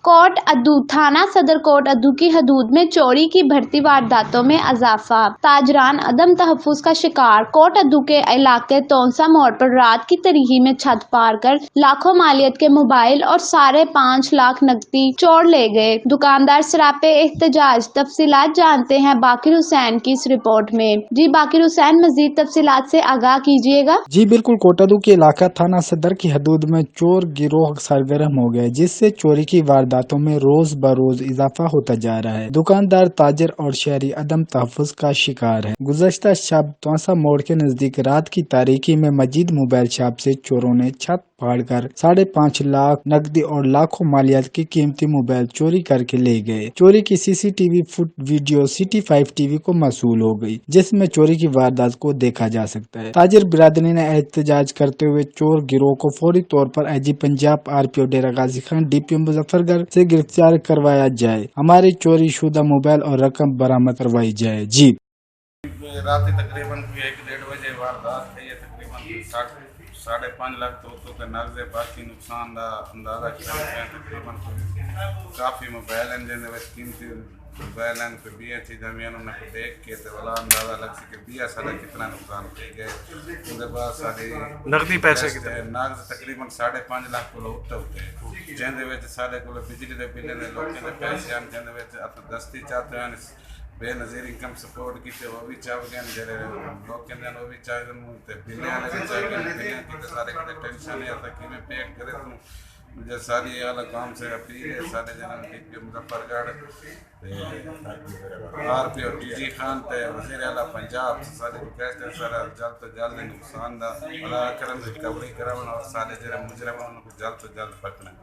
Coat अद्दू थाना सदर coat अद्दू की हदूद में चोरी की बढ़ती वारदातों में इजाफा। ताजरान अदम तहफ्फुज का शिकार। कोट अद्दू के इलाके तोनसा मोड़ पर रात की तरीही में छत पार कर लाखों मालियत के मोबाइल और 5.5 लाख नकदी चोर ले गए। दुकानदार सरापे एहतजाज। तफसीलात जानते हैं बाकिर हुसैन की इस रिपोर्ट में। जी बाकिर हुसैन, मजीद तफसीलात से आगाह कीजिएगा। जी बिल्कुल, कोट अद्दू के इलाका थाना सदर की हदूद में चोर गिरोह सरगर्म हो गए, जिससे चोरी की वारदातों में रोज बरोज इजाफा होता जा रहा है। दुकानदार, ताजर और शहरी अदम तहफ्फुज का शिकार है। गुज़श्ता शब तोंसा मोड़ के नजदीक रात की तारीकी में मजीद मोबाइल शॉप से चोरों ने छत फाड़कर 5.5 लाख नकदी और लाखों मालियात की कीमती मोबाइल चोरी करके ले गए। चोरी की CCTV foot video city 5 TV को मौसूल हो गई, जिसमें चोरी की वारदात को देखा जा सकता है। ताजिर बिरादरी ने एहतजाज करते हुए चोर गिरोह को फौरी तौर पर आईजी पंजाब RPO डेरा गाजी खान DPO मुजफ्फरगढ़ से गिरफ्तार करवाया जाए, हमारी चोरी शुदा मोबाइल और रकम बरामद करवाई जाए। जी रात तकरीबन 1-1:30 बजे वारदात है। तकरीबन 5.5 लाख तो के नगद बाकी नुकसान का अंदाजा किया तकरीबन काफ़ी मोबाइल हैं जिन्हें कीमती मोबाइल हैं फिर भी चीज़ें भी उन्होंने देख के तो वाला अंदाजा लग सके भी सारा कितना नुकसान हो गए। उसके बाद सारे नकदी पैसे कितने नगद तकरीबन 5.5 लाख को उत्ते होते जिन्हें साढ़े को बिजली के बिल ने लोगों के पैसे हैं जिन्हें दस्ती चाहते हैं बेनज़ीर इनकम सपोर्ट की वो भी चाहे जरे लोग कहते वो भी चाहे बिल्ले वाले भी चाहिए कि सारे टेंशन है आता कि मैं पेड करे तो मुझे सारी वाला काम से अपील है सारे जन DPO Muzaffargarh RPO DG Khan थे वज़ीर आला पंजाब सारे रिक्वेस्ट है सारा जल्द तो जल्द नुकसान का भला करन रिकवरी करन और सारे जरा मुजरम उनको जल्द तो जल्द पकड़ें।